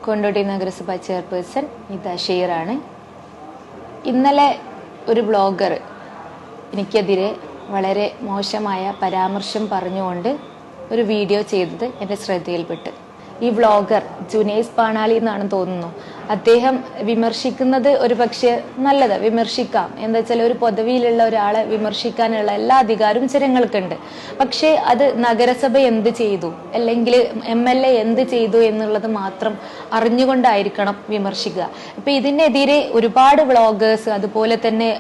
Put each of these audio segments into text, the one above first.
കൊണ്ടോട്ടി നഗരസഭ ചെയർപേഴ്സൺ നിത ഷെയറാണ്. ഇന്നലെ ഒരു ബ്ലോഗർ എനിക്കെതിരെ വളരെ മോശമായ പരാമർശം പറഞ്ഞുകൊണ്ട് ഒരു വീഡിയോ ചെയ്തത് എൻ്റെ ശ്രദ്ധയിൽപ്പെട്ട്. ഈ വ്ളോഗർ ജുനൈസ് പാണാലി എന്നാണ് തോന്നുന്നു. അദ്ദേഹം വിമർശിക്കുന്നത് ഒരു പക്ഷേ നല്ലത് വിമർശിക്കാം. എന്താ വെച്ചാൽ ഒരു പദവിയിലുള്ള ഒരാളെ വിമർശിക്കാനുള്ള എല്ലാ അധികാരവും ജനങ്ങൾക്കുണ്ട്. പക്ഷേ അത് നഗരസഭ എന്ത് ചെയ്തു അല്ലെങ്കിൽ MLA എന്ത് ചെയ്തു എന്നുള്ളത് മാത്രം അറിഞ്ഞുകൊണ്ടായിരിക്കണം വിമർശിക്കുക. ഇപ്പൊ ഇതിനെതിരെ ഒരുപാട് വ്ളോഗേഴ്സ് അതുപോലെ തന്നെ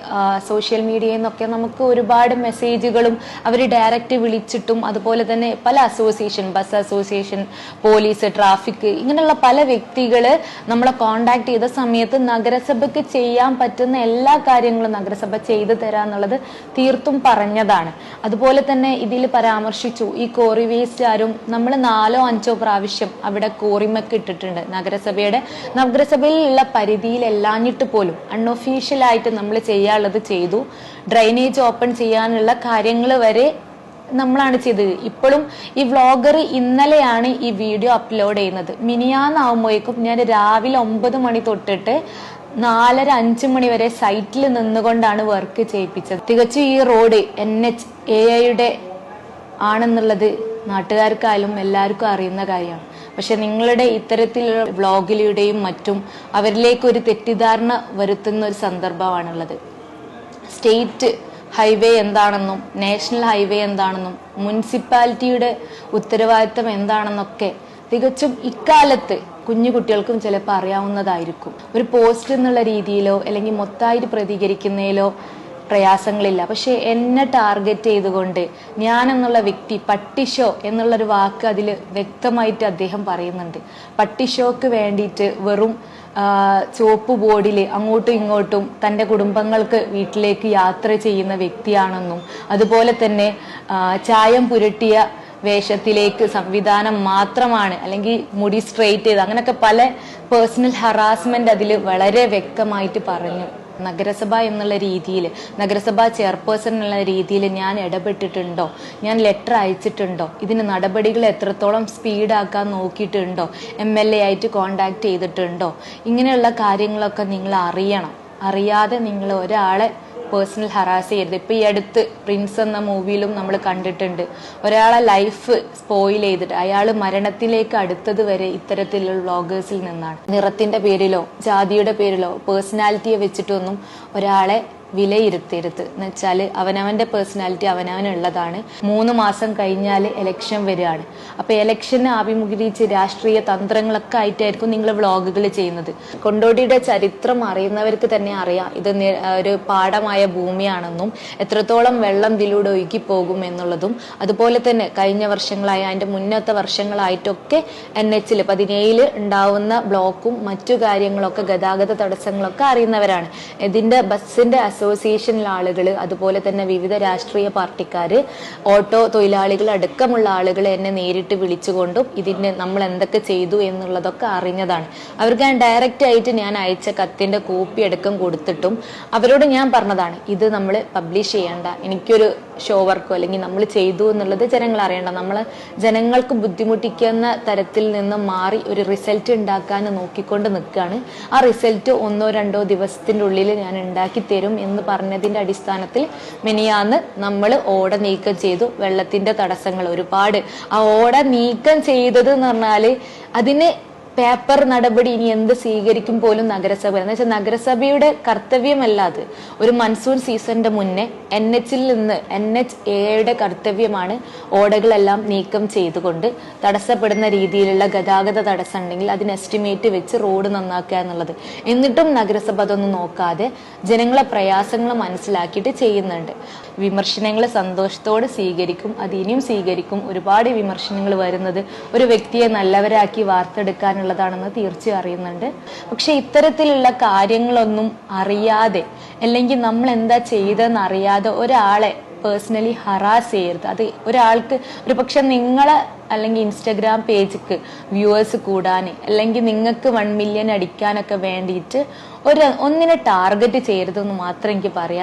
സോഷ്യൽ മീഡിയയിൽ നിന്നൊക്കെ നമുക്ക് ഒരുപാട് മെസ്സേജുകളും അവർ ഡയറക്റ്റ് വിളിച്ചിട്ടും അതുപോലെ തന്നെ പല association, bus association, police, traffic, ഇങ്ങനെയുള്ള പല വ്യക്തികള് നമ്മളെ കോണ്ടാക്ട് ചെയ്ത സമയത്ത് നഗരസഭയ്ക്ക് ചെയ്യാൻ പറ്റുന്ന എല്ലാ കാര്യങ്ങളും നഗരസഭ ചെയ്തു തരാന്നുള്ളത് തീർത്തും പറഞ്ഞതാണ്. അതുപോലെ തന്നെ ഇതിൽ പരാമർശിച്ചു ഈ കോറി വേസ്റ്റ് ആരും നമ്മൾ 4 or 5 പ്രാവശ്യം അവിടെ കോറിമൊക്കെ ഇട്ടിട്ടുണ്ട്. നഗരസഭയിലുള്ള പരിധിയിൽ എല്ലാഞ്ഞിട്ട് പോലും അൺഒഫീഷ്യൽ ആയിട്ട് നമ്മൾ ചെയ്യാനുള്ളത് ചെയ്തു. ഡ്രൈനേജ് ഓപ്പൺ ചെയ്യാനുള്ള കാര്യങ്ങൾ വരെ നമ്മളാണ് ചെയ്തത്. ഇപ്പോഴും ഈ വ്ളോഗർ ഇന്നലെയാണ് ഈ വീഡിയോ അപ്ലോഡ് ചെയ്യുന്നത്. മിനിയാന്നാവുമ്പോഴേക്കും ഞാൻ രാവിലെ 9 മണി തൊട്ടിട്ട് 4:30-5 മണി വരെ സൈറ്റിൽ നിന്നുകൊണ്ടാണ് വർക്ക് ചെയ്യിപ്പിച്ചത്. തികച്ചും ഈ റോഡ് NHAIയുടെ ആണെന്നുള്ളത് നാട്ടുകാർക്കായാലും എല്ലാവർക്കും അറിയുന്ന കാര്യമാണ്. പക്ഷെ നിങ്ങളുടെ ഇത്തരത്തിലുള്ള വ്ളോഗിലൂടെയും മറ്റും അവരിലേക്ക് ഒരു തെറ്റിദ്ധാരണ വരുത്തുന്ന ഒരു സന്ദർഭമാണുള്ളത്. സ്റ്റേറ്റ് ഹൈവേ എന്താണെന്നും നാഷണൽ ഹൈവേ എന്താണെന്നും മുനിസിപ്പാലിറ്റിയുടെ ഉത്തരവാദിത്തം എന്താണെന്നൊക്കെ തികച്ചും ഇക്കാലത്ത് കുഞ്ഞു കുട്ടികൾക്കും ചിലപ്പോൾ അറിയാവുന്നതായിരിക്കും. ഒരു പോസ്റ്റ് എന്നുള്ള രീതിയിലോ അല്ലെങ്കിൽ മൊത്തമായിട്ട് പ്രതികരിക്കുന്നതിലോ പ്രയാസങ്ങളില്ല. പക്ഷെ എന്നെ ടാർഗറ്റ് ചെയ്തുകൊണ്ട് ഞാൻ എന്നുള്ള വ്യക്തി പട്ടിഷോ എന്നുള്ളൊരു വാക്ക് അതിൽ വ്യക്തമായിട്ട് അദ്ദേഹം പറയുന്നുണ്ട്. പട്ടിഷോക്ക് വേണ്ടിയിട്ട് വെറും ചുവപ്പ് ബോർഡിൽ അങ്ങോട്ടും ഇങ്ങോട്ടും തൻ്റെ കുടുംബങ്ങൾക്ക് വീട്ടിലേക്ക് യാത്ര ചെയ്യുന്ന വ്യക്തിയാണെന്നും അതുപോലെ തന്നെ ചായം പുരട്ടിയ വേഷത്തിലേക്ക് സംവിധാനം മാത്രമാണ്, അല്ലെങ്കിൽ മുടി സ്ട്രെയിറ്റ് ചെയ്ത് അങ്ങനെയൊക്കെ പല പേഴ്സണൽ ഹറാസ്മെന്റ് അതിൽ വളരെ വ്യക്തമായിട്ട് പറഞ്ഞു. നഗരസഭ എന്നുള്ള രീതിയിൽ, നഗരസഭാ ചെയർപേഴ്സൺ എന്നുള്ള രീതിയിൽ ഞാൻ ഇടപെട്ടിട്ടുണ്ടോ, ഞാൻ ലെറ്റർ അയച്ചിട്ടുണ്ടോ, ഇതിന് നടപടികൾ എത്രത്തോളം സ്പീഡാക്കാൻ നോക്കിയിട്ടുണ്ടോ, MLA ആയിട്ട് കോണ്ടാക്ട് ചെയ്തിട്ടുണ്ടോ, ഇങ്ങനെയുള്ള കാര്യങ്ങളൊക്കെ നിങ്ങൾ അറിയണം. അറിയാതെ നിങ്ങൾ ഒരാളെ പേഴ്സണൽ ഹറാസ് ചെയ്യരുത്. ഇപ്പൊ ഈ അടുത്ത് പ്രിൻസ് എന്ന മൂവിയിലും നമ്മൾ കണ്ടിട്ടുണ്ട്, ഒരാളെ ലൈഫ് സ്പോയിൽ ചെയ്തിട്ട് അയാൾ മരണത്തിലേക്ക് അടുത്തത് വരെ ഇത്തരത്തിലുള്ള വ്ളോഗേഴ്സിൽ നിന്നാണ്. നിറത്തിന്റെ പേരിലോ ജാതിയുടെ പേരിലോ പേഴ്സണാലിറ്റിയെ വെച്ചിട്ടൊന്നും ഒരാളെ വിലയിരുത്തരുത്. എന്ന് വെച്ചാൽ അവനവന്റെ പേഴ്സണാലിറ്റി അവനവനുള്ളതാണ്. 3 മാസം കഴിഞ്ഞാൽ ഇലക്ഷൻ വരികയാണ്. അപ്പൊ ഇലക്ഷനെ അഭിമുഖീകരിച്ച് രാഷ്ട്രീയ തന്ത്രങ്ങളൊക്കെ ആയിട്ടായിരിക്കും നിങ്ങൾ വ്ളോഗുകൾ ചെയ്യുന്നത്. കൊണ്ടോട്ടിയുടെ ചരിത്രം അറിയുന്നവർക്ക് തന്നെ അറിയാം ഇത് ഒരു പാടമായ ഭൂമിയാണെന്നും എത്രത്തോളം വെള്ളം ഇതിലൂടെ ഒഴുകി പോകും എന്നുള്ളതും. അതുപോലെ തന്നെ കഴിഞ്ഞ വർഷങ്ങളായി അതിന്റെ മുന്നത്തെ വർഷങ്ങളായിട്ടൊക്കെ NH 17 ഉണ്ടാവുന്ന ബ്ലോക്കും മറ്റു കാര്യങ്ങളൊക്കെ ഗതാഗത തടസ്സങ്ങളൊക്കെ അറിയുന്നവരാണ്. ഇതിന്റെ ബസിന്റെ അസോസിയേഷനിലെ ആളുകൾ, അതുപോലെ തന്നെ വിവിധ രാഷ്ട്രീയ പാർട്ടിക്കാര്, ഓട്ടോ തൊഴിലാളികൾ അടക്കമുള്ള ആളുകൾ എന്നെ നേരിട്ട് വിളിച്ചുകൊണ്ടും ഇതിന് നമ്മൾ എന്തൊക്കെ ചെയ്തു എന്നുള്ളതൊക്കെ അറിഞ്ഞതാണ്. അവർക്ക് ഞാൻ ഡയറക്റ്റ് ആയിട്ട് ഞാൻ അയച്ച കത്തിന്റെ കോപ്പി അടക്കം കൊടുത്തിട്ടും അവരോട് ഞാൻ പറഞ്ഞതാണ്, ഇത് നമ്മൾ പബ്ലിഷ് ചെയ്യേണ്ട, എനിക്കൊരു ഷോ വർക്കോ അല്ലെങ്കിൽ നമ്മൾ ചെയ്തു എന്നുള്ളത് ജനങ്ങൾ അറിയണ്ട, നമ്മൾ ജനങ്ങൾക്ക് ബുദ്ധിമുട്ടിക്കുന്ന തരത്തിൽ നിന്ന് മാറി ഒരു റിസൾട്ട് ഉണ്ടാക്കാൻ നോക്കിക്കൊണ്ട് നിൽക്കുകയാണ്. ആ റിസൾട്ട് 1-2 ദിവസത്തിൻ്റെ ഉള്ളിൽ ഞാൻ ഉണ്ടാക്കി തരും എന്ന് പറഞ്ഞതിന്റെ അടിസ്ഥാനത്തിൽ മിനിയാന്ന് നമ്മൾ ഓട നീക്കം ചെയ്തു. വെള്ളത്തിന്റെ തടസ്സങ്ങൾ ഒരുപാട്. ആ ഓട നീക്കം ചെയ്തത് എന്ന് പറഞ്ഞാല് അതിന് പേപ്പർ നടപടി ഇനി എന്ത് സ്വീകരിക്കും പോലും നഗരസഭ, എന്ന് വെച്ചാൽ നഗരസഭയുടെ കർത്തവ്യമല്ല അത്. ഒരു മൺസൂൺ സീസണിന്റെ മുന്നേ NH നിന്ന് NHAIയുടെ കർത്തവ്യമാണ് ഓടകളെല്ലാം നീക്കം ചെയ്തുകൊണ്ട് തടസ്സപ്പെടുന്ന രീതിയിലുള്ള ഗതാഗത തടസ്സം ഉണ്ടെങ്കിൽ അതിന് എസ്റ്റിമേറ്റ് വെച്ച് റോഡ് നന്നാക്കുക എന്നുള്ളത്. എന്നിട്ടും നഗരസഭ അതൊന്നും നോക്കാതെ ജനങ്ങളെ പ്രയാസങ്ങൾ മനസ്സിലാക്കിയിട്ട് ചെയ്യുന്നുണ്ട്. വിമർശനങ്ങൾ സന്തോഷത്തോടെ സ്വീകരിക്കും, അത് ഇനിയും സ്വീകരിക്കും. ഒരുപാട് വിമർശനങ്ങൾ വരുന്നത് ഒരു വ്യക്തിയെ നല്ലവരാക്കി വാർത്തെടുക്കാനുള്ളതാണെന്ന് തീർച്ചയായും അറിയുന്നുണ്ട്. പക്ഷെ ഇത്തരത്തിലുള്ള കാര്യങ്ങളൊന്നും അറിയാതെ അല്ലെങ്കിൽ നമ്മൾ എന്താ ചെയ്തതെന്ന് അറിയാതെ ഒരാളെ പേഴ്സണലി ഹറാസ് ചെയ്യരുത്. അത് ഒരാൾക്ക് ഒരു പക്ഷെ നിങ്ങളെ അല്ലെങ്കിൽ ഇൻസ്റ്റഗ്രാം പേജിക്ക് വ്യൂവേഴ്സ് കൂടാൻ അല്ലെങ്കിൽ നിങ്ങൾക്ക് 1 മില്യൺ അടിക്കാനൊക്കെ വേണ്ടിയിട്ട് ഒന്നിനെ ടാർഗറ്റ് ചെയ്യരുതെന്ന് മാത്രം എനിക്ക് പറയാം.